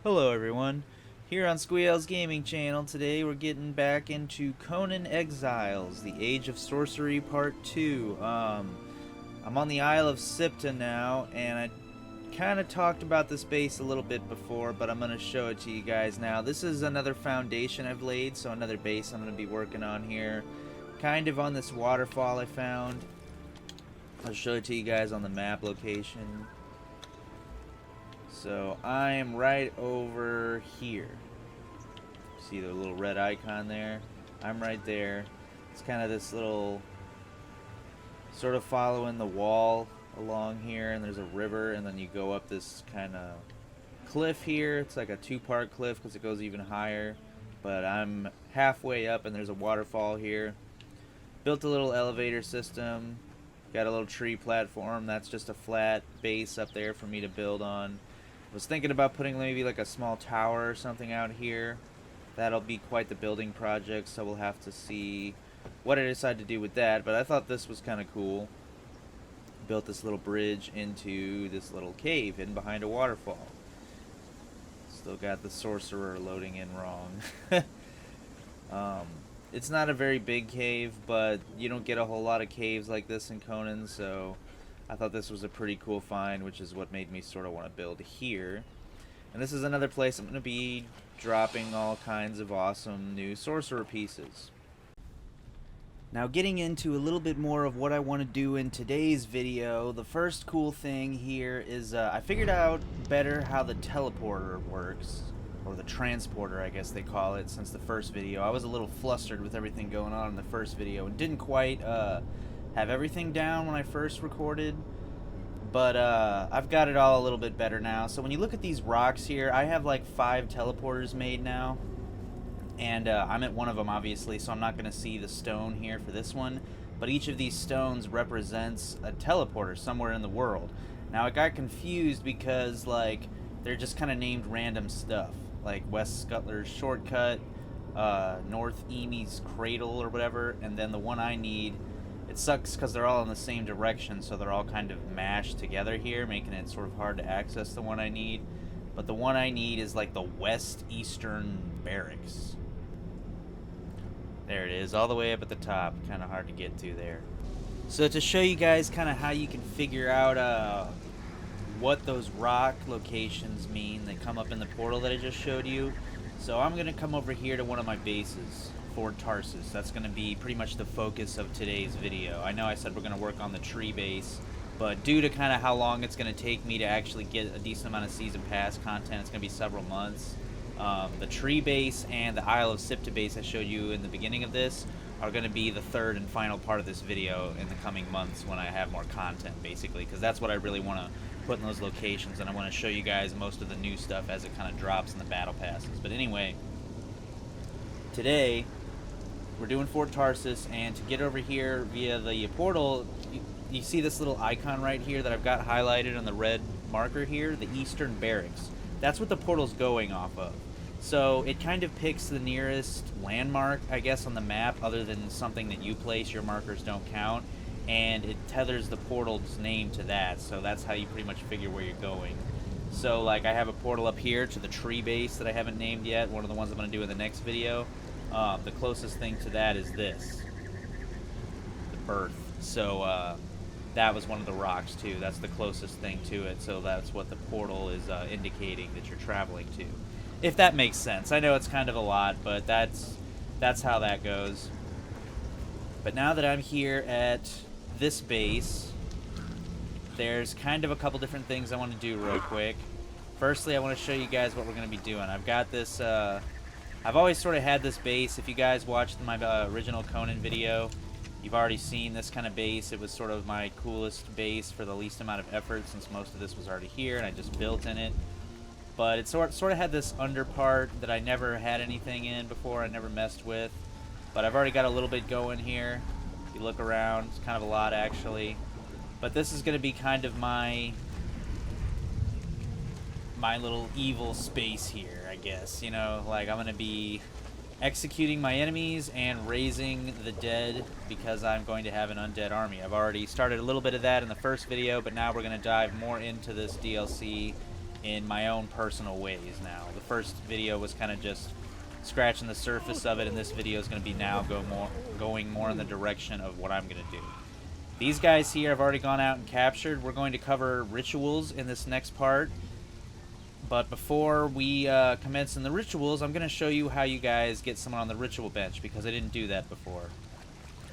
Hello everyone, here on Squee-El's gaming channel. Today we're getting back into Conan Exiles, the Age of Sorcery Part 2. I'm on the Isle of Sipta now, and I kind of talked about this base a little bit before, but I'm going to show it to you guys now. This is another foundation I've laid, so another base I'm going to be working on here. Kind of on this waterfall I found. I'll show it to you guys on the map location. So I am right over here. See the little red icon there? I'm right there. It's kind of this little, sort of following the wall along here, and there's a river, and then you go up this kind of cliff here. It's like a two-part cliff because it goes even higher. But I'm halfway up, and there's a waterfall here. Built a little elevator system. Got a little tree platform. That's just a flat base up there for me to build on. Was thinking about putting maybe like a small tower or something out here. That'll be quite the building project, so we'll have to see what I decide to do with that. But I thought this was kind of cool. Built this little bridge into this little cave hidden behind a waterfall. Still got the sorcerer loading in wrong. It's not a very big cave, but you don't get a whole lot of caves like this in Conan, so I thought this was a pretty cool find, which is what made me sort of want to build here. And this is another place I'm going to be dropping all kinds of awesome new sorcerer pieces. Now, getting into a little bit more of what I want to do in today's video, the first cool thing here is I figured out better how the teleporter works, or the transporter I guess they call it, since the first video. I was a little flustered with everything going on in the first video and didn't quite have everything down when I first recorded, but I've got it all a little bit better now. So when you look at these rocks here, I have like 5 teleporters made now, and I'm at one of them obviously, so I'm not going to see the stone here for this one, but each of these stones represents a teleporter somewhere in the world. Now I got confused because like they're just kind of named random stuff, like West Scutler's Shortcut, North Amy's Cradle or whatever, and then the one I need, it sucks because they're all in the same direction, so they're all kind of mashed together here, making it sort of hard to access the one I need. But the one I need is like the West Eastern Barracks. There it is, all the way up at the top. Kind of hard to get to there. So to show you guys kind of how you can figure out what those rock locations mean that come up in the portal that I just showed you. So I'm going to come over here to one of my bases, Fort Tarsus. That's going to be pretty much the focus of today's video. I know I said we're going to work on the tree base, but due to kind of how long it's going to take me to actually get a decent amount of season pass content, it's going to be several months. The tree base and the Isle of Sipta base I showed you in the beginning of this are going to be the third and final part of this video in the coming months when I have more content, basically, because that's what I really want to put in those locations, and I want to show you guys most of the new stuff as it kind of drops in the battle passes. But anyway, today we're doing Fort Tarsus, and to get over here via the portal, you see this little icon right here that I've got highlighted on the red marker here, the Eastern Barracks. That's what the portal's going off of. So it kind of picks the nearest landmark, I guess, on the map, other than something that you place. Your markers don't count, and it tethers the portal's name to that, so that's how you pretty much figure where you're going. So like I have a portal up here to the tree base that I haven't named yet, one of the ones I'm going to do in the next video. The closest thing to that is this, the Birth. So that was one of the rocks too. That's the closest thing to it, so that's what the portal is indicating that you're traveling to. If that makes sense. I know it's kind of a lot, but that's how that goes. But now that I'm here at this base, there's kind of a couple different things I want to do real quick. Firstly, I want to show you guys what we're going to be doing. I've got this, I've always sort of had this base. If you guys watched my original Conan video, you've already seen this kind of base. It was sort of my coolest base for the least amount of effort, since most of this was already here and I just built in it. But it sort of had this under part that I never had anything in before, I never messed with. But I've already got a little bit going here. If you look around, it's kind of a lot actually. But this is going to be kind of my little evil space here, I guess. You know, like I'm going to be executing my enemies and raising the dead, because I'm going to have an undead army. I've already started a little bit of that in the first video, but now we're going to dive more into this DLC in my own personal ways now. The first video was kind of just scratching the surface of it, and this video is going to be now going more in the direction of what I'm going to do. These guys here I've already gone out and captured. We're going to cover rituals in this next part. But before we commence in the rituals, I'm going to show you how you guys get someone on the ritual bench, because I didn't do that before.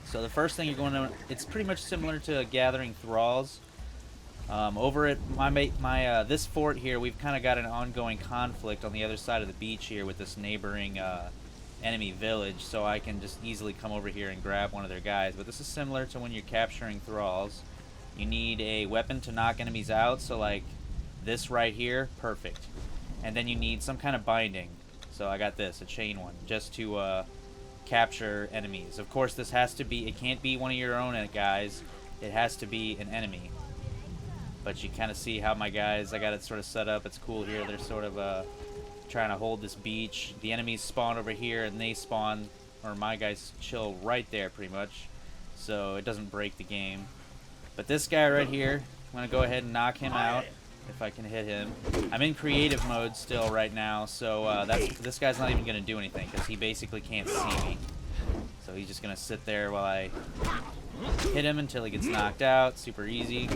So the first thing you're going to... It's pretty much similar to gathering thralls. Over at this fort here, we've kind of got an ongoing conflict on the other side of the beach here with this neighboring enemy village, so I can just easily come over here and grab one of their guys. But this is similar to when you're capturing thralls. You need a weapon to knock enemies out, so like this right here, perfect. And then you need some kind of binding. So I got this, a chain one, just to capture enemies. Of course, this has to be, it can't be one of your own guys. It has to be an enemy. But you kind of see how my guys, I got it sort of set up. It's cool here. They're sort of trying to hold this beach. The enemies spawn over here, and they spawn, or my guys chill right there pretty much. So it doesn't break the game. But this guy right here, I'm going to go ahead and knock him out if I can hit him. I'm in creative mode still right now, so this guy's not even going to do anything because he basically can't see me. So he's just going to sit there while I hit him until he gets knocked out. Super easy.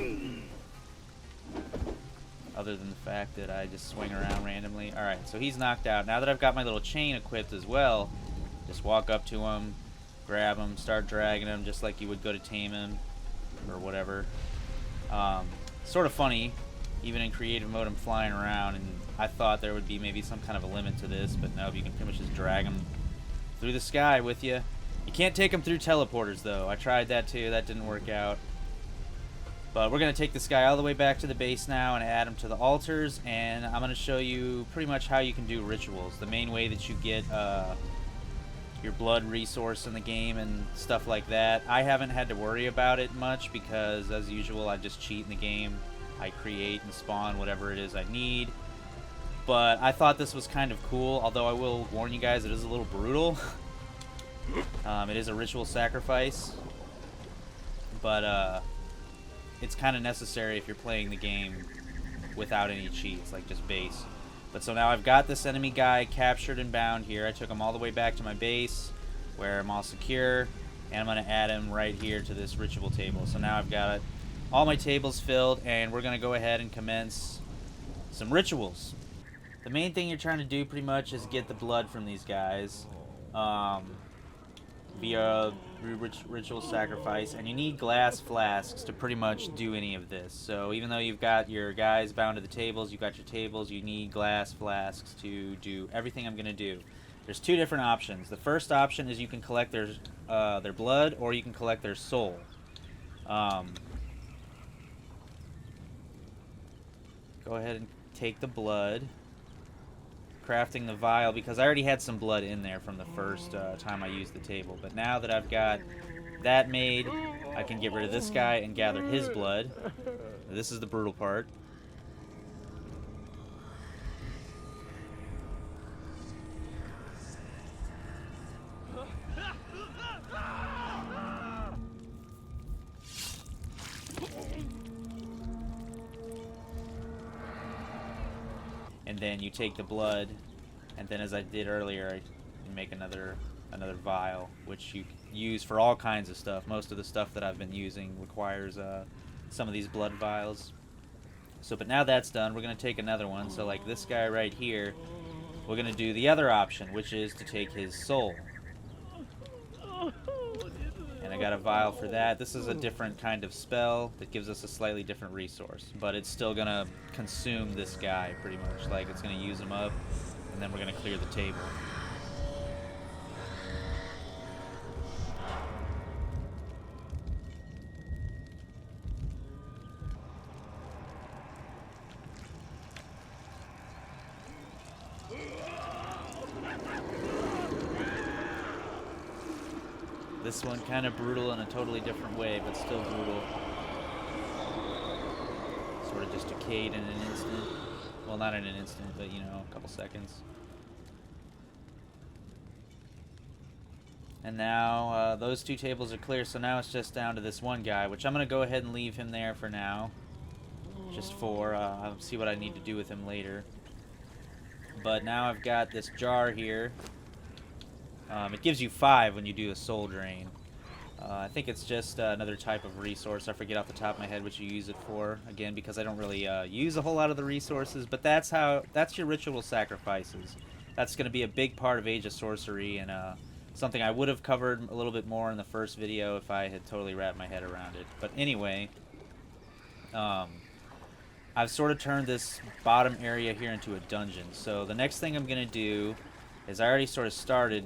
Other than the fact that I just swing around randomly. Alright, so he's knocked out. Now that I've got my little chain equipped as well, just walk up to him, grab him, start dragging him just like you would go to tame him or whatever. Sort of funny, even in creative mode I'm flying around, and I thought there would be maybe some kind of a limit to this, but no, you can pretty much just drag him through the sky with you. You can't take him through teleporters though. I tried that too, that didn't work out. But we're going to take this guy all the way back to the base now and add him to the altars, and I'm going to show you pretty much how you can do rituals. The main way that you get your blood resource in the game and stuff like that. I haven't had to worry about it much because, as usual, I just cheat in the game. I create and spawn whatever it is I need. But I thought this was kind of cool, although I will warn you guys, it is a little brutal. It is a ritual sacrifice. But, it's kind of necessary if you're playing the game without any cheats, like just base. But so now I've got this enemy guy captured and bound here. I took him all the way back to my base where I'm all secure, and I'm going to add him right here to this ritual table. So now I've got all my tables filled, and we're going to go ahead and commence some rituals. The main thing you're trying to do pretty much is get the blood from these guys via ritual sacrifice, and you need glass flasks to pretty much do any of this. So even though you've got your guys bound to the tables, you've got your tables, you need glass flasks to do everything I'm going to do. There's two different options. The first option is you can collect their blood, or you can collect their soul. Go ahead and take the blood. Crafting the vial, because I already had some blood in there from the first time I used the table. But now that I've got that made, I can get rid of this guy and gather his blood. This is the brutal part. And then you take the blood, and then as I did earlier, you make another vial, which you use for all kinds of stuff. Most of the stuff that I've been using requires some of these blood vials. So, but now that's done, we're going to take another one. So like this guy right here, we're going to do the other option, which is to take his soul. And I got a vial for that. This is a different kind of spell that gives us a slightly different resource, but it's still going to consume this guy pretty much. Like, it's going to use him up, and then we're going to clear the table. This one kind of brutal in a totally different way, but still brutal. Sort of just decayed in an instant. Well, not in an instant, but you know, a couple seconds. And now those two tables are clear, so now it's just down to this one guy, which I'm going to go ahead and leave him there for now. just for I'll see what I need to do with him later. But now I've got this jar here. It gives you 5 when you do a soul drain. I think it's just another type of resource. I forget off the top of my head what you use it for. Again, because I don't really use a whole lot of the resources. But that's your ritual sacrifices. That's going to be a big part of Age of Sorcery, and something I would have covered a little bit more in the first video if I had totally wrapped my head around it. But anyway, I've sort of turned this bottom area here into a dungeon. So the next thing I'm going to do is, I already sort of started,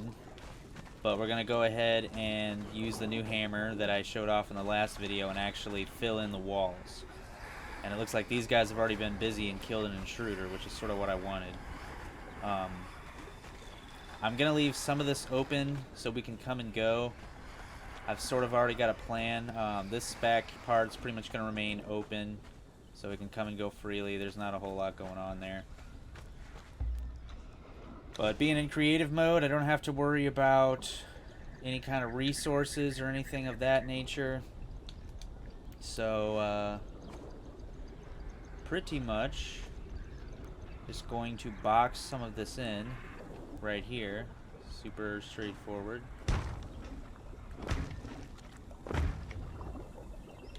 but we're going to go ahead and use the new hammer that I showed off in the last video and actually fill in the walls. And it looks like these guys have already been busy and killed an intruder, which is sort of what I wanted. I'm going to leave some of this open so we can come and go. I've sort of already got a plan. This back part's pretty much going to remain open so we can come and go freely. There's not a whole lot going on there. But being in creative mode, I don't have to worry about any kind of resources or anything of that nature. So, pretty much just going to box some of this in right here. Super straightforward.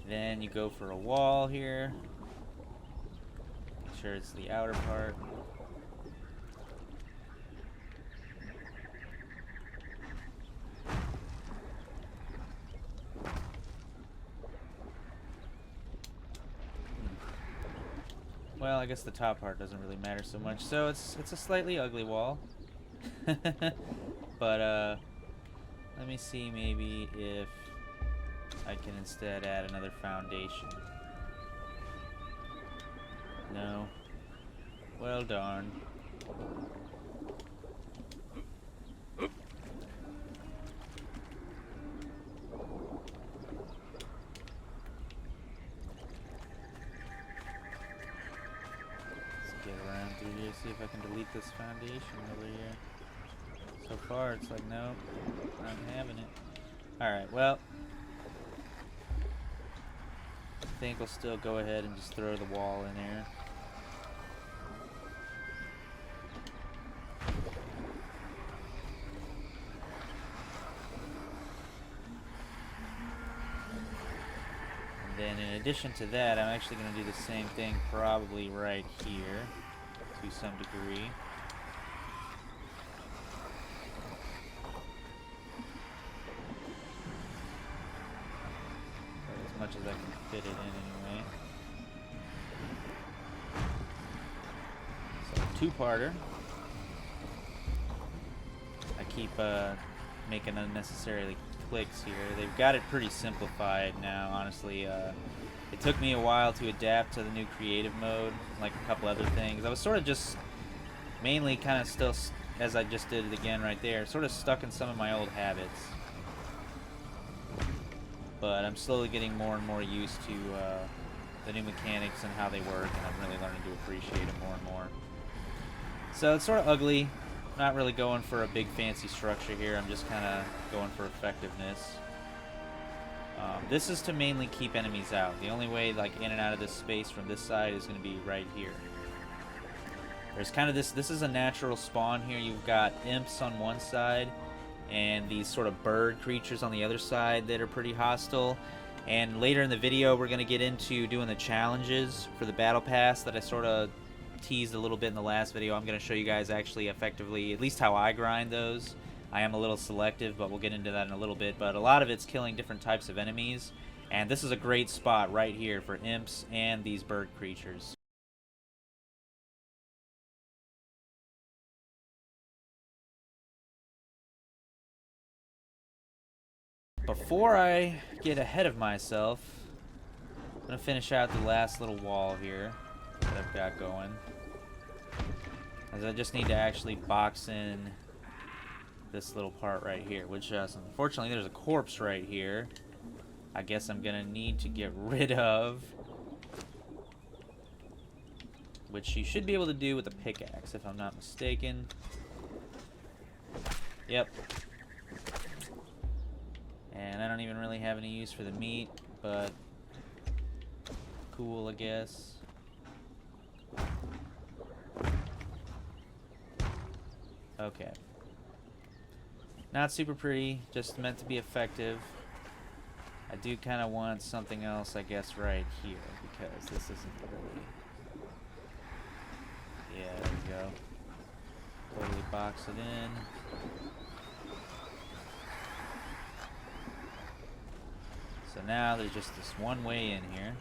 Then you go for a wall here. Make sure it's the outer part. Well, I guess the top part doesn't really matter so much. So it's a slightly ugly wall. But let me see maybe if I can instead add another foundation. No. Well, darn. See if I can delete this foundation over here. So far, it's like, no, not having it. Alright, well, I think we'll still go ahead and just throw the wall in there. And then in addition to that, I'm actually going to do the same thing probably right here. To some degree. As much as I can fit it in anyway. So, two-parter. I keep making unnecessarily clicks here. They've got it pretty simplified now, honestly. It took me a while to adapt to the new creative mode, like a couple other things. I was sort of just mainly kind of still, as I just did it again right there, sort of stuck in some of my old habits. But I'm slowly getting more and more used to the new mechanics and how they work, and I'm really learning to appreciate them more and more. So it's sort of ugly. Not really going for a big fancy structure here. I'm just kind of going for effectiveness. This is to mainly keep enemies out. The only way, like, in and out of this space from this side is going to be right here. There's kind of this is a natural spawn here. You've got imps on one side and these sort of bird creatures on the other side that are pretty hostile. And later in the video, we're going to get into doing the challenges for the battle pass that I sort of teased a little bit in the last video. I'm going to show you guys actually effectively, at least how I grind those. I am a little selective, but we'll get into that in a little bit. But a lot of it's killing different types of enemies. And this is a great spot right here for imps and these bird creatures. Before I get ahead of myself, I'm going to finish out the last little wall here that I've got going. As I just need to actually box in this little part right here, which unfortunately there's a corpse right here. I guess I'm gonna need to get rid of, which you should be able to do with a pickaxe if I'm not mistaken. Yep. And I don't even really have any use for the meat, but cool, I guess. Okay. Not super pretty, just meant to be effective. I do kind of want something else, I guess, right here, because this isn't really... Yeah, there we go. Totally box it in. So now there's just this one way in here.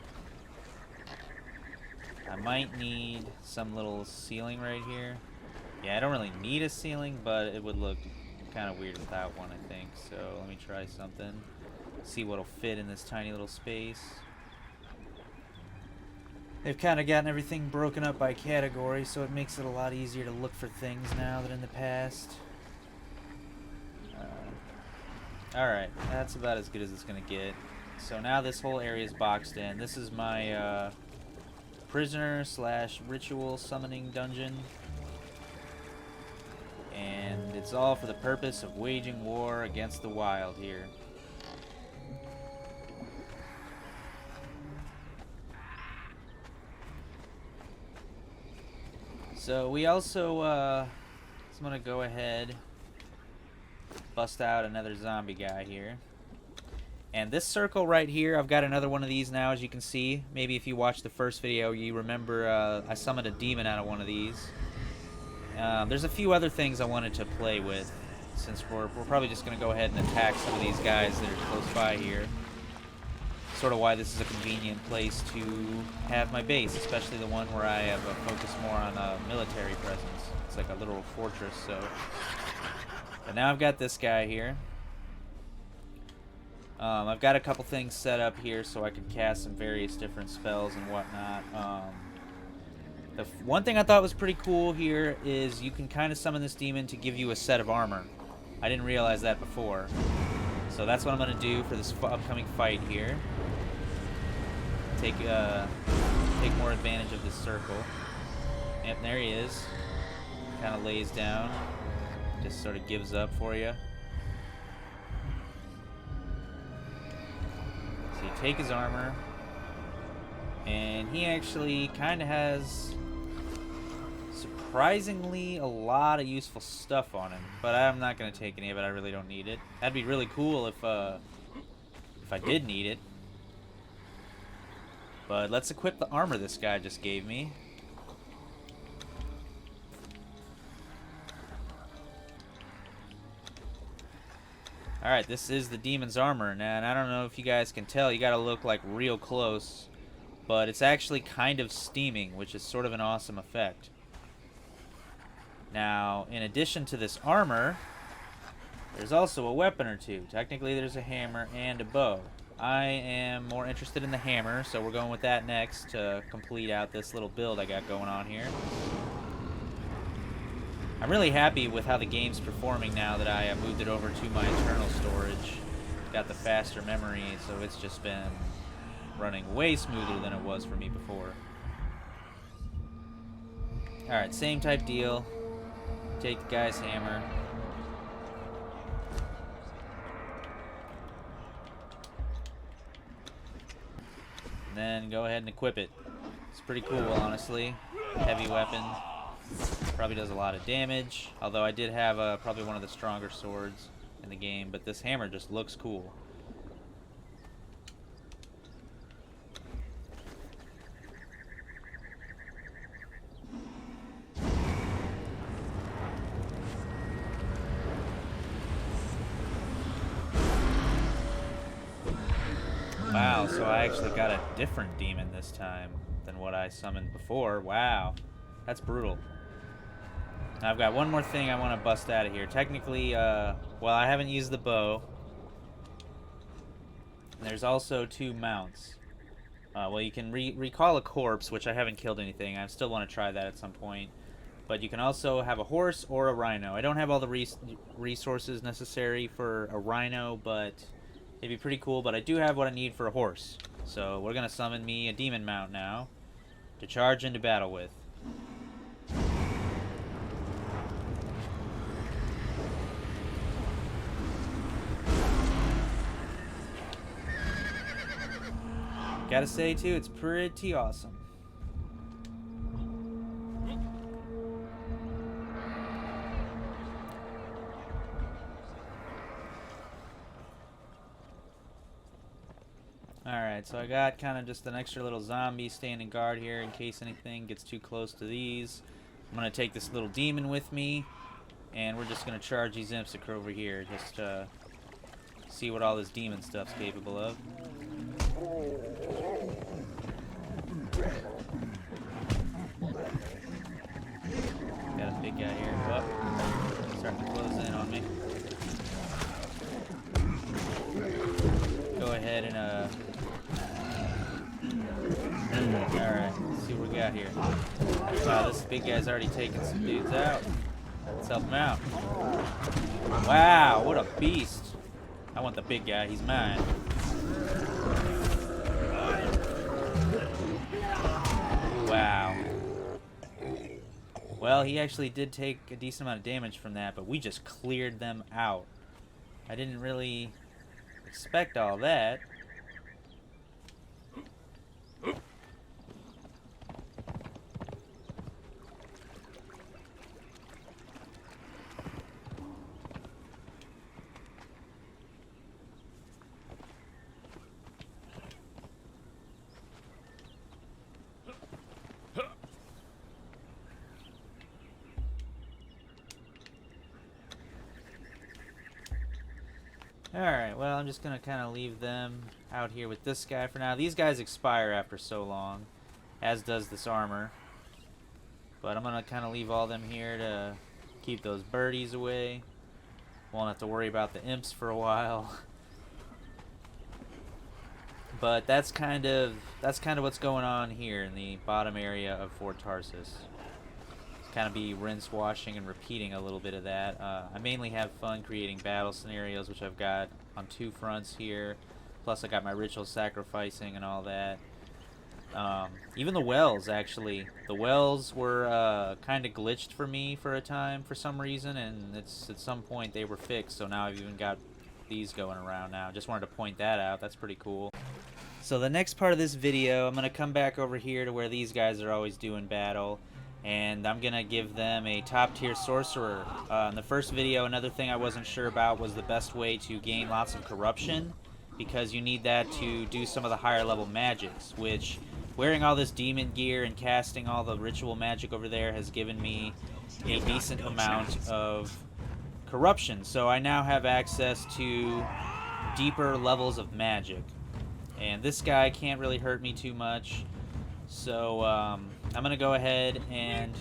I might need some little ceiling right here. Yeah, I don't really need a ceiling, but it would look kind of weird without one, I think. So let me try something. See what'll fit in this tiny little space. They've kind of gotten everything broken up by category, so it makes it a lot easier to look for things now than in the past. Alright, that's about as good as it's going to get. So now this whole area is boxed in. This is my prisoner / ritual summoning dungeon. And it's all for the purpose of waging war against the wild here. So we also, I'm going to go ahead, bust out another zombie guy here. And this circle right here, I've got another one of these now, as you can see. Maybe if you watched the first video, you remember I summoned a demon out of one of these. There's a few other things I wanted to play with, since we're probably just going to go ahead and attack some of these guys that are close by here. Sort of why this is a convenient place to have my base, especially the one where I have a focus more on a military presence. It's like a literal fortress, so... But now I've got this guy here. I've got a couple things set up here so I can cast some various different spells and whatnot. The one thing I thought was pretty cool here is you can kind of summon this demon to give you a set of armor. I didn't realize that before. So that's what I'm going to do for this upcoming fight here. Take more advantage of this circle. Yep, there he is. Kind of lays down. Just sort of gives up for you. So you take his armor. And he actually kind of has surprisingly a lot of useful stuff on him. But I'm not going to take any of it. I really don't need it. That'd be really cool if I did need it. But let's equip the armor this guy just gave me. Alright, this is the demon's armor. Now, and I don't know if you guys can tell, you gotta look like real close. But it's actually kind of steaming, which is sort of an awesome effect. Now, in addition to this armor, there's also a weapon or two. Technically, there's a hammer and a bow. I am more interested in the hammer, so we're going with that next to complete out this little build I got going on here. I'm really happy with how the game's performing now that I have moved it over to my internal storage. Got the faster memory, so it's just been running way smoother than it was for me before. Alright, same type deal. Take the guy's hammer. And then go ahead and equip it. It's pretty cool, honestly. Heavy weapon. Probably does a lot of damage. Although I did have probably one of the stronger swords in the game. But this hammer just looks cool. Wow, so I actually got a different demon this time than what I summoned before. Wow, that's brutal. Now I've got one more thing I want to bust out of here. Technically, well, I haven't used the bow. And there's also 2 mounts. Well, you can recall a corpse, which I haven't killed anything. I still want to try that at some point. But you can also have a horse or a rhino. I don't have all the resources necessary for a rhino, but it'd be pretty cool. But I do have what I need for a horse. So we're going to summon me a demon mount now to charge into battle with. Gotta say, too, it's pretty awesome. Alright, so I got kind of just an extra little zombie standing guard here in case anything gets too close to these. I'm going to take this little demon with me, and we're just going to charge these imps over here. Just see what all this demon stuff's capable of. Got a big guy here. Oh, starting to close in on me. Go ahead and alright, let's see what we got here. Wow, this big guy's already taken some dudes out. Let's help him out. Wow, what a beast. I want the big guy, he's mine. Wow. Well, he actually did take a decent amount of damage from that, but we just cleared them out. I didn't really expect all that. Alright, well, I'm just going to kind of leave them out here with this guy for now. These guys expire after so long, as does this armor. But I'm going to kind of leave all them here to keep those birdies away. Won't have to worry about the imps for a while. But that's kind of what's going on here in the bottom area of Fort Tarsus. Kind of be rinse, washing, and repeating a little bit of that. I mainly have fun creating battle scenarios, which I've got on 2 fronts here. Plus I got my ritual sacrificing and all that. Even the wells, actually. The wells were kind of glitched for me for a time for some reason, and at some point they were fixed, so now I've even got these going around now. Just wanted to point that out. That's pretty cool. So the next part of this video, I'm going to come back over here to where these guys are always doing battle. And I'm going to give them a top tier sorcerer. In the first video, another thing I wasn't sure about was the best way to gain lots of corruption, because you need that to do some of the higher level magics, which wearing all this demon gear and casting all the ritual magic over there has given me a decent amount of corruption. So I now have access to deeper levels of magic. And this guy can't really hurt me too much. So I'm going to go ahead and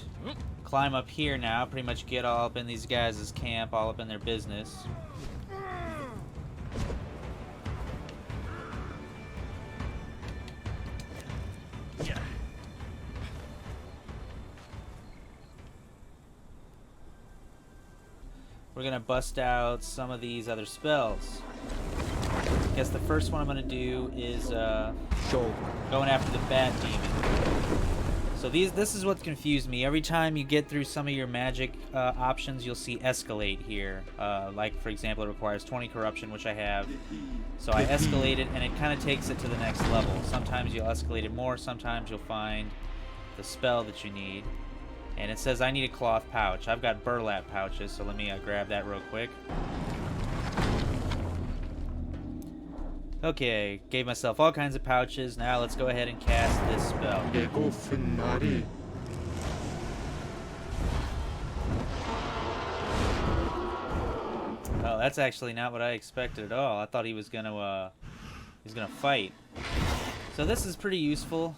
climb up here now, pretty much get all up in these guys' camp, all up in their business. We're going to bust out some of these other spells. I guess the first one I'm going to do is going after the Bat Demon. So this is what confused me. Every time you get through some of your magic options, you'll see escalate here. Like, for example, it requires 20 corruption, which I have. So I escalate it, and it kind of takes it to the next level. Sometimes you'll escalate it more, sometimes you'll find the spell that you need. And it says I need a cloth pouch. I've got burlap pouches, so let me grab that real quick. Okay, gave myself all kinds of pouches. Now let's go ahead and cast this spell. Oh, that's actually not what I expected at all. I thought he was gonna fight. So this is pretty useful.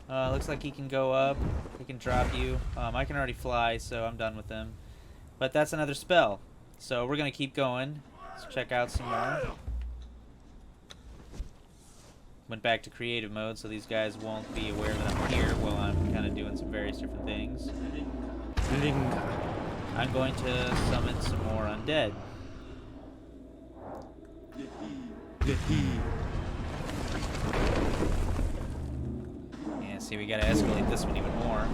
Looks like he can go up. He can drop you. I can already fly, so I'm done with him. But that's another spell. So we're gonna keep going. Let's check out some more. Went back to creative mode, so these guys won't be aware that I'm here while I'm kind of doing some various different things. I'm going to summon some more undead. Yeah, see, we gotta escalate this one even more.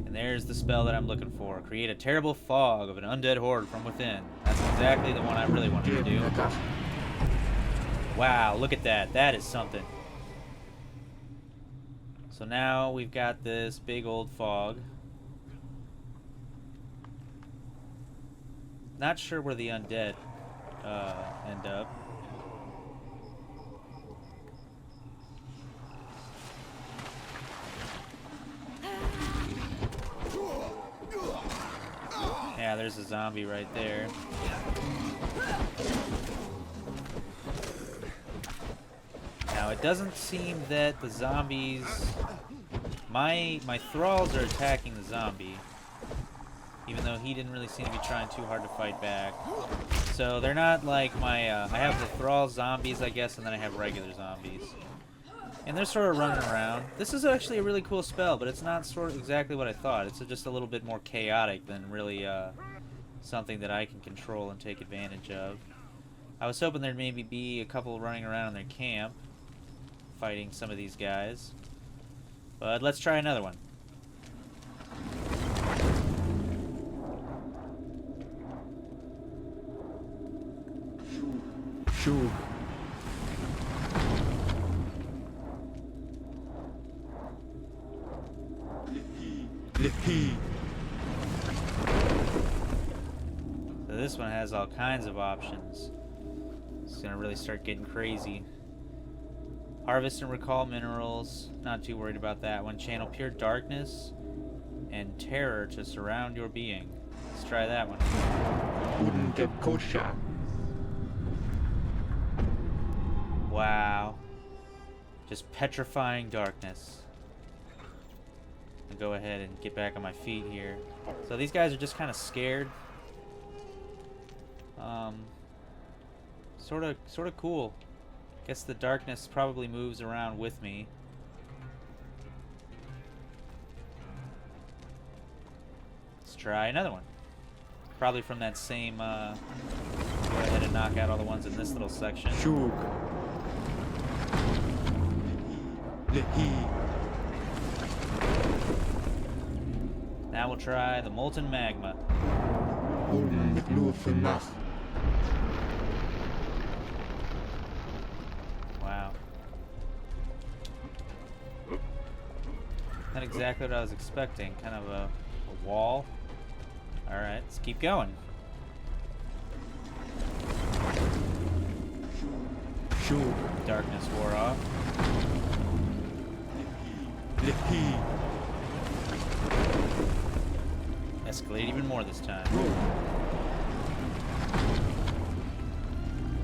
And there's the spell that I'm looking for. Create a terrible fog of an undead horde from within. That's exactly the one I really wanted to do. Wow, look at that. That is something. So now we've got this big old fog. Not sure where the undead end up. Yeah, there's a zombie right there. Now, it doesn't seem that the zombies... My thralls are attacking the zombie, even though he didn't really seem to be trying too hard to fight back. So they're not like my... I have the thrall zombies, I guess, and then I have regular zombies. And they're sort of running around. This is actually a really cool spell, but it's not sort of exactly what I thought. It's just a little bit more chaotic than really something that I can control and take advantage of. I was hoping there'd maybe be a couple running around in their camp, fighting some of these guys. But let's try another one. Shoo. So this one has all kinds of options. It's gonna really start getting crazy. Harvest and recall minerals. Not too worried about that one. Channel pure darkness and terror to surround your being. Let's try that one. Wow. Just petrifying darkness. I'll go ahead and get back on my feet here. So these guys are just kind of scared. Sort of cool. Guess the darkness probably moves around with me. Let's try another one. Probably from that same, go ahead and knock out all the ones in this little section. Shug. Now we'll try the molten magma. Wow. Not exactly what I was expecting. Kind of a wall. Alright, let's keep going. Darkness wore off. Escalate even more this time.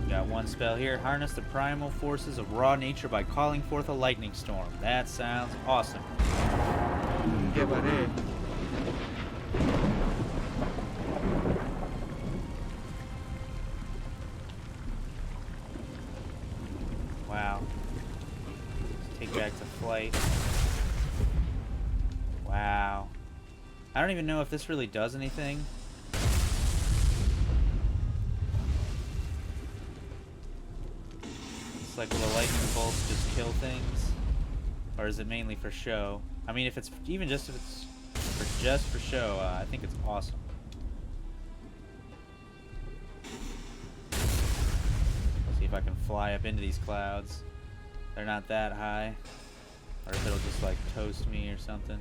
Got one spell here. Harness the primal forces of raw nature by calling forth a lightning storm. That sounds awesome. Wow. Take back to flight. Wow. I don't even know if this really does anything. It's like, will the lightning bolts just kill things? Or is it mainly for show? I mean, if it's even just if it's for show, I think it's awesome. See if I can fly up into these clouds. They're not that high. Or if it'll just like toast me or something.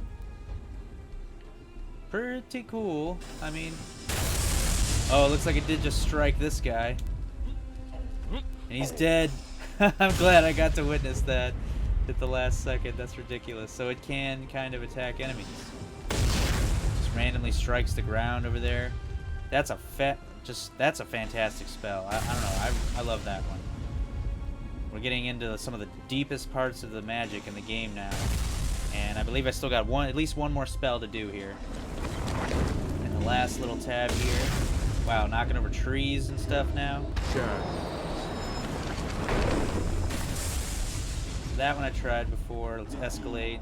Pretty cool. I mean... Oh, it looks like it did just strike this guy. And he's dead. I'm glad I got to witness that at the last second. That's ridiculous. So it can kind of attack enemies. Just randomly strikes the ground over there. That's a that's a fantastic spell. I don't know. I love that one. We're getting into some of the deepest parts of the magic in the game now. And I believe I still got at least one more spell to do here. And the last little tab here. Wow, knocking over trees and stuff now. Sure. So that one I tried before. Let's escalate.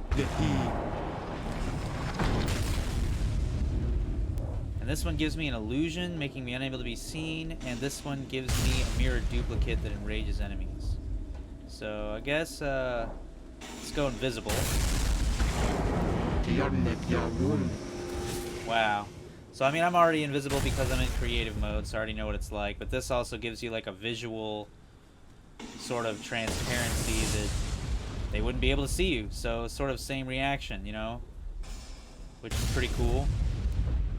And this one gives me an illusion, making me unable to be seen. And this one gives me a mirror duplicate that enrages enemies. So I guess let's go invisible. Wow. So I mean, I'm already invisible because I'm in creative mode, so I already know what it's like. But this also gives you like a visual sort of transparency that they wouldn't be able to see you. So sort of same reaction, you know, which is pretty cool.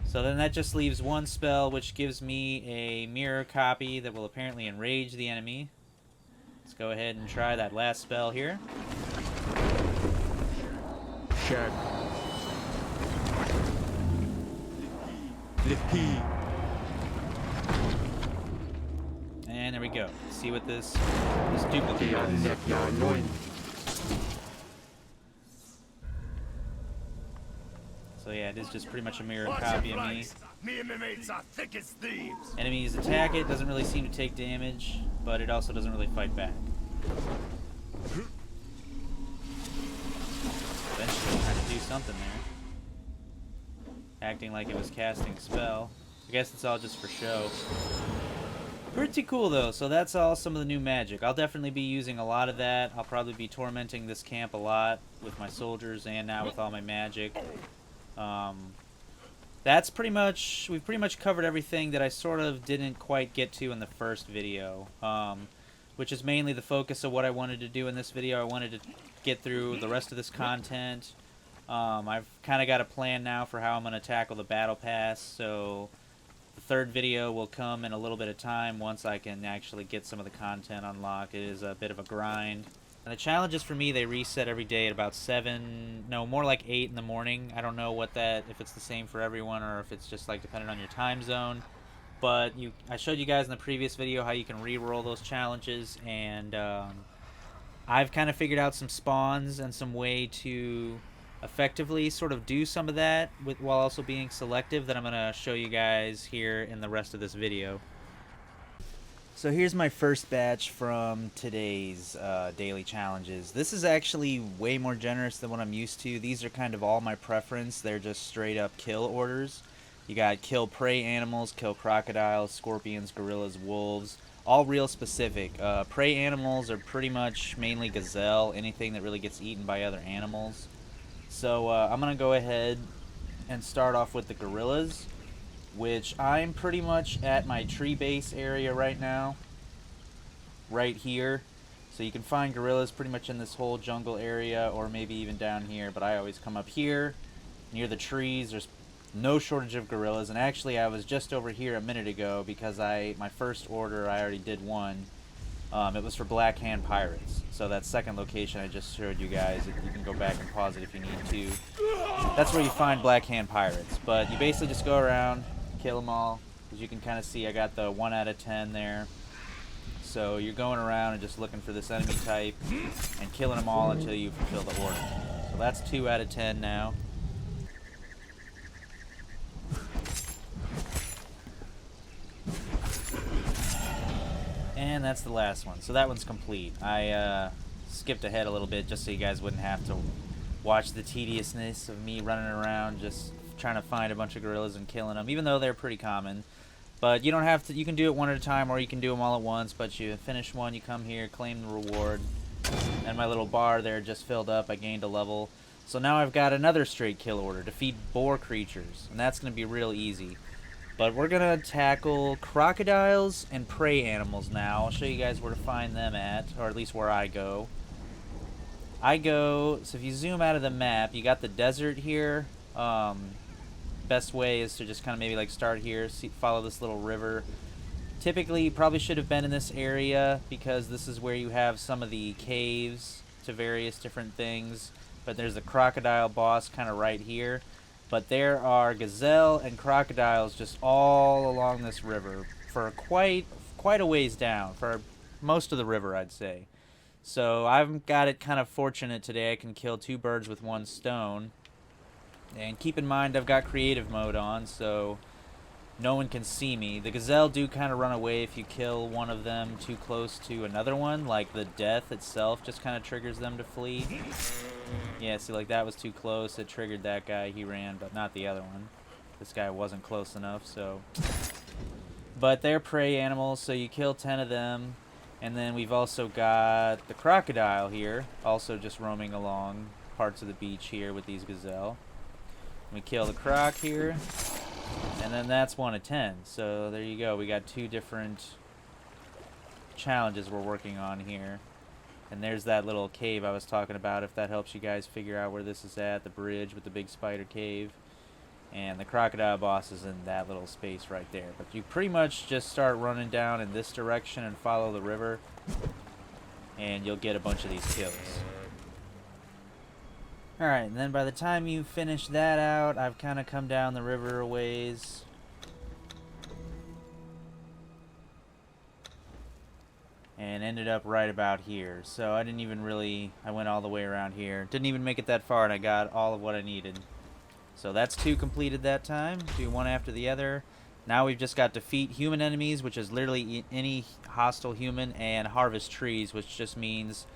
So then that just leaves one spell, which gives me a mirror copy that will apparently enrage the enemy. Let's go ahead and try that last spell here. Check. And there we go. See what this duplicate is. So yeah, it is just pretty much a mirror copy of me. Me and my mates are thick as thieves. Enemies attack it, doesn't really seem to take damage, but it also doesn't really fight back. Eventually trying to do something there. Acting like it was casting a spell. I guess it's all just for show. Pretty cool though, so that's all some of the new magic. I'll definitely be using a lot of that. I'll probably be tormenting this camp a lot with my soldiers and now with all my magic. That's pretty much, we've pretty much covered everything that I sort of didn't quite get to in the first video, which is mainly the focus of what I wanted to do in this video. I wanted to get through the rest of this content. I've kind of got a plan now for how I'm going to tackle the battle pass, so the third video will come in a little bit of time once I can actually get some of the content unlocked. It is a bit of a grind. And the challenges for me, they reset every day at about 7, no, more like 8 in the morning. I don't know what that, if it's the same for everyone or if it's just like dependent on your time zone. But I showed you guys in the previous video how you can re-roll those challenges, and I've kind of figured out some spawns and some way to effectively sort of do some of that while also being selective that I'm going to show you guys here in the rest of this video. So here's my first batch from today's daily challenges. This is actually way more generous than what I'm used to. These are kind of all my preference. They're just straight up kill orders. You got kill prey animals, kill crocodiles, scorpions, gorillas, wolves, all real specific. Prey animals are pretty much mainly gazelle, anything that really gets eaten by other animals. So I'm going to go ahead and start off with the gorillas, which I'm pretty much at my tree base area right now, right here. So you can find gorillas pretty much in this whole jungle area, or maybe even down here, but I always come up here near the trees. There's no shortage of gorillas, and actually I was just over here a minute ago because my first order, I already did one. It was for Black Hand Pirates. So that second location I just showed you guys, you can go back and pause it if you need to. That's where you find Black Hand Pirates. But you basically just go around, kill them all. As you can kind of see, I got the 1 out of 10 there. So you're going around and just looking for this enemy type and killing them all until you fulfill the order. So that's 2 out of 10 now. And that's the last one. So that one's complete. I skipped ahead a little bit just so you guys wouldn't have to watch the tediousness of me running around just trying to find a bunch of gorillas and killing them, even though they're pretty common. But you don't have to, you can do it one at a time or you can do them all at once, but you finish one, you come here, claim the reward. And my little bar there just filled up, I gained a level. So now I've got another straight kill order, defeat boar creatures, and that's going to be real easy. But we're going to tackle crocodiles and prey animals now. I'll show you guys where to find them at, or at least where I go. So if you zoom out of the map, you got the desert here. Best way is to just kind of maybe like start here, follow this little river. Typically, you probably should have been in this area because this is where you have some of the caves to various different things. But there's the crocodile boss kind of right here. But there are gazelle and crocodiles just all along this river for quite a ways down, for most of the river, I'd say. So I've got it kind of fortunate today. I can kill 2 birds with 1 stone. And keep in mind I've got creative mode on, so no one can see me. The gazelle do kind of run away if you kill one of them too close to another one. Like the death itself just kind of triggers them to flee. Yeah, see, like that was too close. It triggered that guy. He ran, but not the other one. This guy wasn't close enough, so. But they're prey animals, so you kill 10 of them. And then we've also got the crocodile here, also just roaming along parts of the beach here with these gazelle. We kill the croc here, and then that's 1 of 10. So there you go. We got 2 different challenges we're working on here. And there's that little cave I was talking about, if that helps you guys figure out where this is at, the bridge with the big spider cave. And the crocodile boss is in that little space right there. But you pretty much just start running down in this direction and follow the river, and you'll get a bunch of these kills. Alright, and then by the time you finish that out, I've kind of come down the river a ways. and ended up right about here. So I didn't even really, I went all the way around here. Didn't even make it that far, and I got all of what I needed. So that's 2 completed that time. Do one after the other. Now we've just got defeat human enemies, which is literally any hostile human, and harvest trees, which just means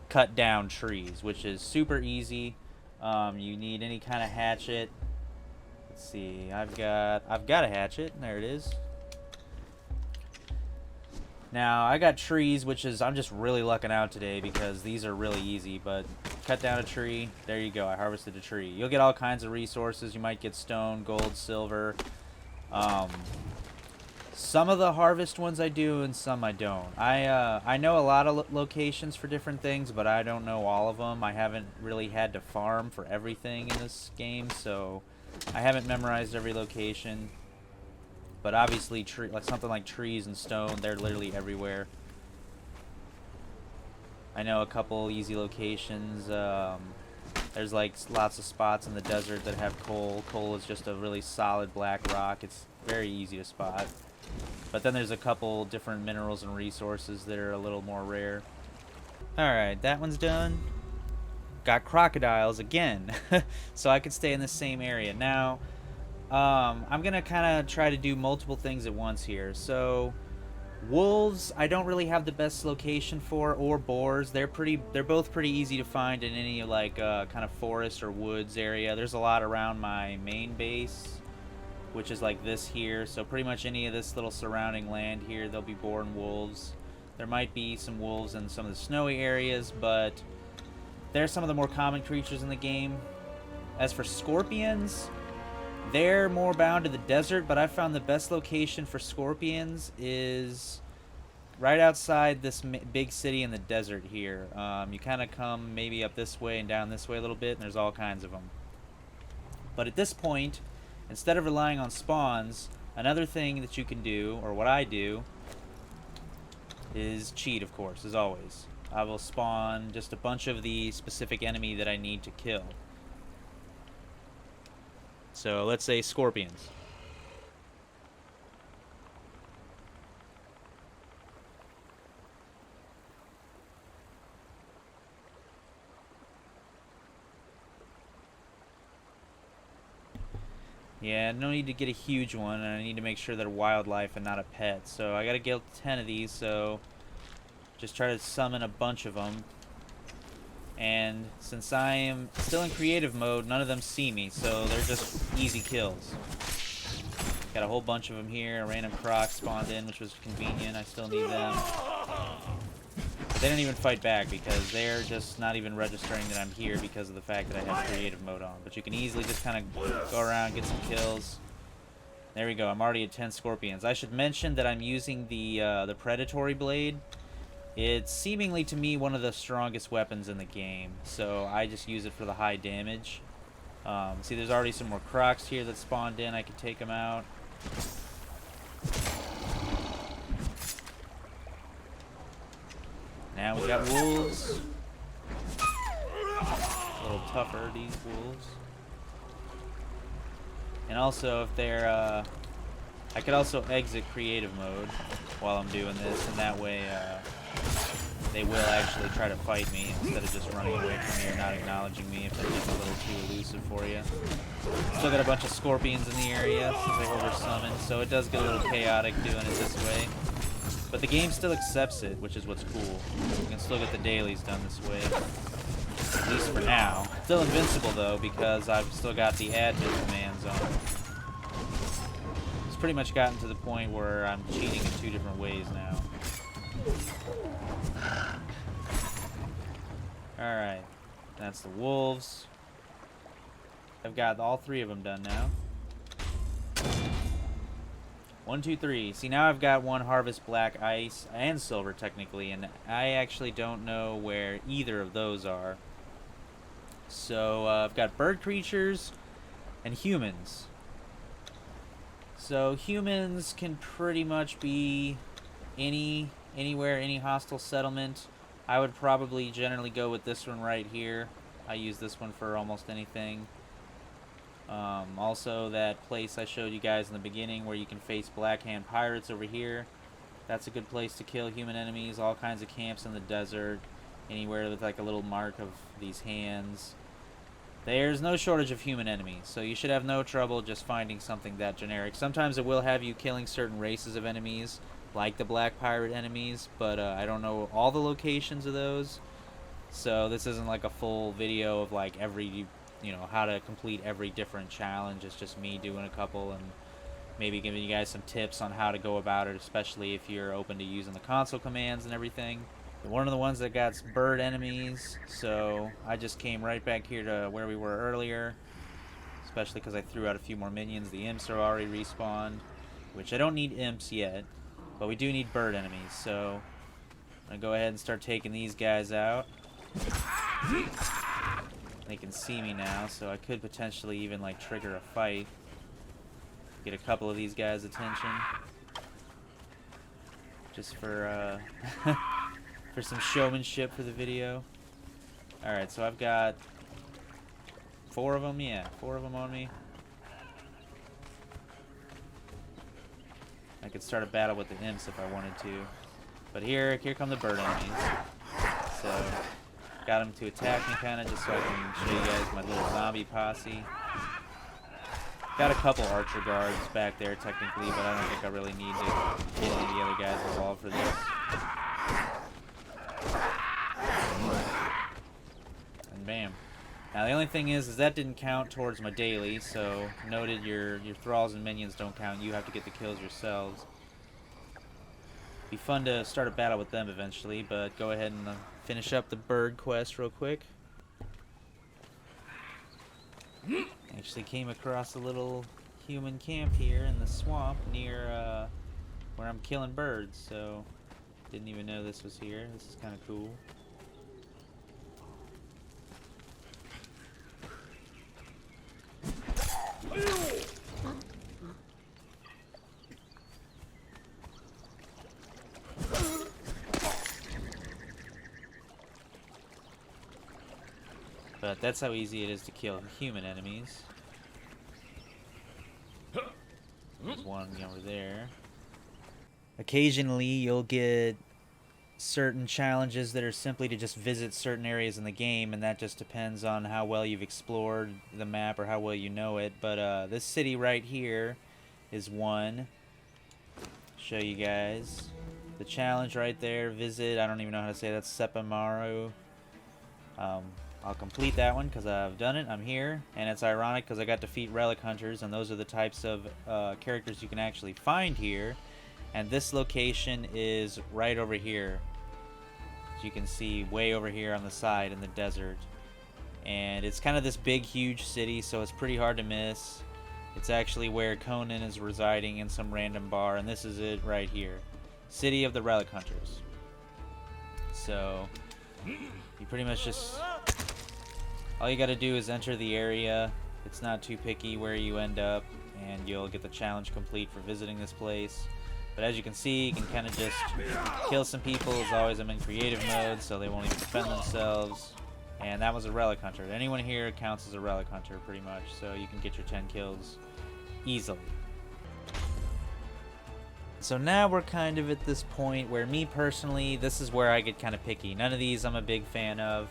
cut down trees, which is super easy. You need any kind of hatchet. Let's see, I've got a hatchet. There it is. Now I got trees, which is, I'm just really lucking out today because these are really easy. But cut down a tree. There you go. I harvested a tree. You'll get all kinds of resources. You might get stone, gold, silver. Some of the harvest ones I do, and some I don't. I know a lot of locations for different things, but I don't know all of them. I haven't really had to farm for everything in this game, so I haven't memorized every location. But obviously, like something like trees and stone, they're literally everywhere. I know a couple easy locations. There's like lots of spots in the desert that have coal. Coal is just a really solid black rock. It's very easy to spot. But then there's a couple different minerals and resources that are a little more rare. Alright, that one's done. Got crocodiles again. So I could stay in the same area. Now, I'm going to kind of try to do multiple things at once here. So, wolves, I don't really have the best location for, or boars. They're both pretty easy to find in any like kind of forest or woods area. There's a lot around my main base, which is like this here. So pretty much any of this little surrounding land here, there'll be boar and wolves. There might be some wolves in some of the snowy areas, but they're some of the more common creatures in the game. As for scorpions, they're more bound to the desert, but I found the best location for scorpions is right outside this big city in the desert here. You kind of come maybe up this way and down this way a little bit, and there's all kinds of them. But at this point, instead of relying on spawns, another thing that you can do, or what I do, is cheat, of course, as always. I will spawn just a bunch of the specific enemy that I need to kill. So let's say scorpions. Yeah, no need to get a huge one, and I need to make sure they're wildlife and not a pet. So I gotta get 10 of these, so just try to summon a bunch of them. And since I am still in creative mode, none of them see me, so they're just easy kills. Got a whole bunch of them here. A random croc spawned in, which was convenient. I still need them. They don't even fight back because they're just not even registering that I'm here because of the fact that I have creative mode on. But you can easily just kind of go around, get some kills. There we go. I'm already at 10 scorpions. I should mention that I'm using the predatory blade. It's seemingly to me one of the strongest weapons in the game, so I just use it for the high damage. See, there's already some more crocs here that spawned in. I can take them out. Now we got wolves. A little tougher, these wolves. And also, if they're, I could also exit creative mode while I'm doing this, and that way, they will actually try to fight me instead of just running away from me or not acknowledging me if they're just a little too elusive for you. Still got a bunch of scorpions in the area since I over-summoned, so it does get a little chaotic doing it this way. But the game still accepts it, which is what's cool. You can still get the dailies done this way. At least for now. Still invincible though, because I've still got the admin commands on. It's pretty much gotten to the point where I'm cheating in 2 different ways now. Alright, that's the wolves. I've got all 3 of them done now. 1, 2, 3. See, now I've got 1 harvest black ice and silver technically, and I actually don't know where either of those are. So I've got bird creatures and humans. So humans can pretty much be anywhere, any hostile settlement. I would probably generally go with this one right here. I use this one for almost anything. Also, that place I showed you guys in the beginning where you can face Black Hand Pirates over here. That's a good place to kill human enemies. All kinds of camps in the desert. Anywhere with like a little mark of these hands. There's no shortage of human enemies, so you should have no trouble just finding something that generic. Sometimes it will have you killing certain races of enemies, like the Black Pirate enemies, but I don't know all the locations of those. So this isn't like a full video of like every, you know, how to complete every different challenge. It's just me doing a couple and maybe giving you guys some tips on how to go about it, especially if you're open to using the console commands and everything. One of the ones that got bird enemies, so I just came right back here to where we were earlier, especially because I threw out a few more minions. The imps are already respawned, which I don't need imps yet, but we do need bird enemies, so I'm going to go ahead and start taking these guys out. They can see me now, so I could potentially even like trigger a fight. Get a couple of these guys' attention. Just for for some showmanship for the video. Alright, so I've got 4 of them, yeah, 4 of them on me. I could start a battle with the imps if I wanted to. But here come the bird enemies. So, got them to attack me kind of just so I can show you guys my little zombie posse. Got a couple archer guards back there technically, but I don't think I really need to get any of the other guys involved for this. And bam. Now the only thing is that didn't count towards my daily, so noted your thralls and minions don't count. You have to get the kills yourselves. Be fun to start a battle with them eventually, but go ahead and finish up the bird quest real quick. Actually came across a little human camp here in the swamp near where I'm killing birds, so didn't even know this was here. This is kind of cool. But that's how easy it is to kill human enemies. There's one over there. Occasionally you'll get certain challenges that are simply to just visit certain areas in the game, and that just depends on how well you've explored the map or how well you know it. But this city right here is one. Show you guys. The challenge right there, visit, I don't even know how to say that, Sepamaru. I'll complete that one because I've done it. I'm here, and it's ironic because I got to defeat relic hunters, and those are the types of characters you can actually find here. And this location is right over here, as you can see, way over here on the side in the desert. And it's kind of this big, huge city, so it's pretty hard to miss. It's actually where Conan is residing in some random bar, and this is it right here, City of the Relic Hunters. So you pretty much just, all you gotta do is enter the area. It's not too picky where you end up, and you'll get the challenge complete for visiting this place. But as you can see, you can kind of just kill some people. As always, I'm in creative mode, so they won't even defend themselves. And that was a relic hunter. Anyone here counts as a relic hunter, pretty much, so you can get your 10 kills easily. So now we're kind of at this point where, me personally, this is where I get kind of picky. None of these I'm a big fan of.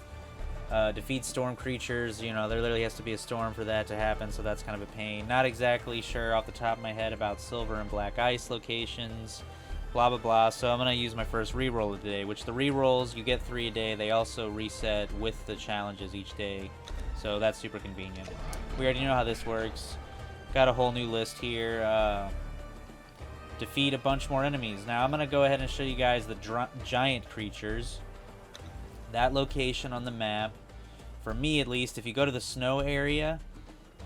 Defeat storm creatures, you know, there literally has to be a storm for that to happen, so that's kind of a pain. Not exactly sure off the top of my head about silver and black ice locations, blah blah blah, so I'm going to use my first reroll of the day, which the rerolls, you get 3 a day, they also reset with the challenges each day, so that's super convenient. We already know how this works. Got a whole new list here. Defeat a bunch more enemies. Now I'm going to go ahead and show you guys the giant creatures. That location on the map, for me at least, if you go to the snow area,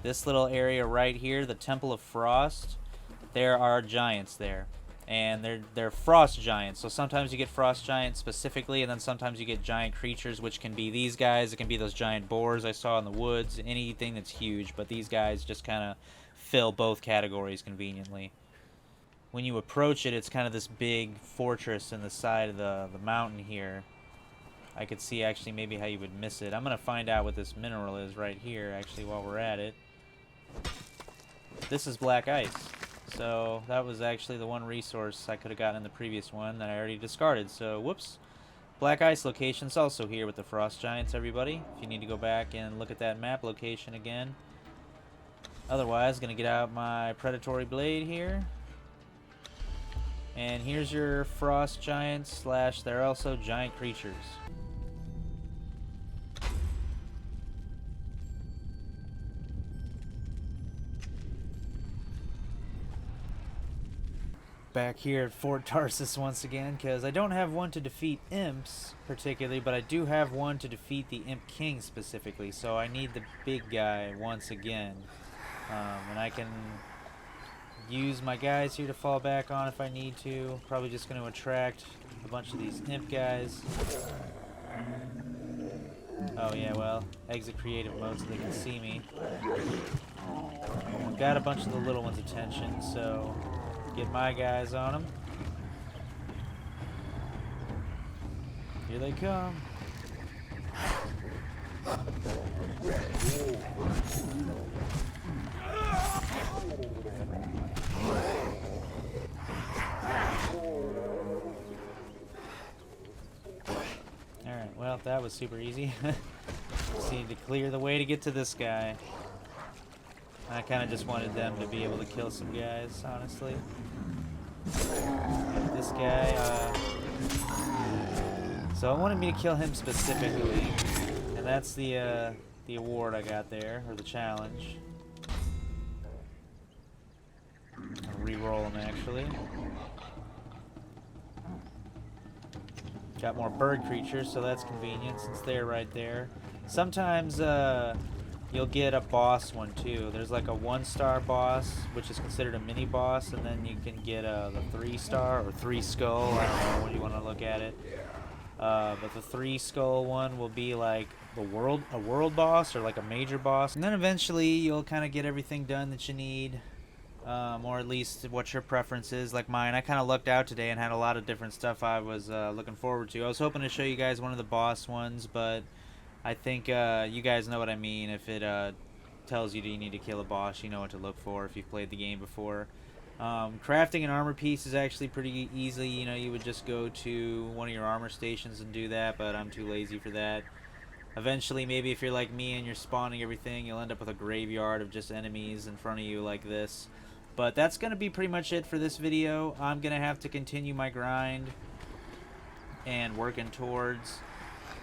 this little area right here, the Temple of Frost, there are giants there. And they're frost giants, so sometimes you get frost giants specifically, and then sometimes you get giant creatures, which can be these guys, it can be those giant boars I saw in the woods, anything that's huge, but these guys just kind of fill both categories conveniently. When you approach it, it's kind of this big fortress in the side of the mountain here. I could see actually maybe how you would miss it. I'm going to find out what this mineral is right here, actually, while we're at it. This is black ice. So that was actually the one resource I could have gotten in the previous one that I already discarded. So whoops. Black Ice location's also here with the Frost Giants, everybody. If you need to go back and look at that map location again. Otherwise, gonna get out my Predatory Blade here. And here's your Frost Giants / they're also giant creatures. Back here at Fort Tarsus once again, because I don't have one to defeat imps particularly, but I do have one to defeat the Imp King specifically, so I need the big guy once again. And I can use my guys here to fall back on if I need to. Probably just going to attract a bunch of these imp guys. Oh yeah, well, exit creative mode so they can see me. Got a bunch of the little ones' attention, so get my guys on them. Here they come. Alright, well, that was super easy. Just needed to clear the way to get to this guy. I kind of just wanted them to be able to kill some guys, honestly. This guy, so I wanted me to kill him specifically, and that's the award I got there, or the challenge. I'll re-roll him, actually. Got more bird creatures, so that's convenient since they're right there. Sometimes you'll get a boss one too. There's like a 1-star boss, which is considered a mini boss, and then you can get the 3-star or 3 skull. I don't know what you want to look at it. But the 3 skull one will be like a world boss or like a major boss, and then eventually you'll kind of get everything done that you need. Or at least what your preference is. Like mine, I kind of lucked out today and had a lot of different stuff I was looking forward to. I was hoping to show you guys one of the boss ones, but I think you guys know what I mean. If it tells you that you need to kill a boss, you know what to look for if you've played the game before. Crafting an armor piece is actually pretty easy. You know, you would just go to one of your armor stations and do that, but I'm too lazy for that. Eventually, maybe if you're like me and you're spawning everything, you'll end up with a graveyard of just enemies in front of you like this. But that's going to be pretty much it for this video. I'm going to have to continue my grind and working towards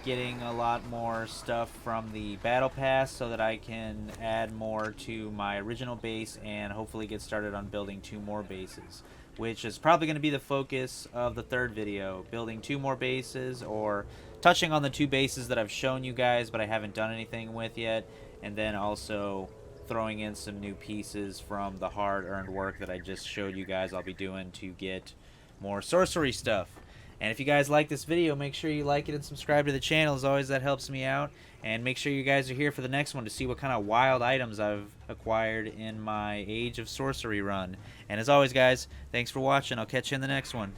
getting a lot more stuff from the battle pass so that I can add more to my original base and hopefully get started on building 2 more bases, which is probably going to be the focus of the 3rd video, building 2 more bases or touching on the 2 bases that I've shown you guys but I haven't done anything with yet, and then also throwing in some new pieces from the hard-earned work that I just showed you guys I'll be doing to get more sorcery stuff. And if you guys like this video, make sure you like it and subscribe to the channel. As always, that helps me out. And make sure you guys are here for the next one to see what kind of wild items I've acquired in my Age of Sorcery run. And as always, guys, thanks for watching. I'll catch you in the next one.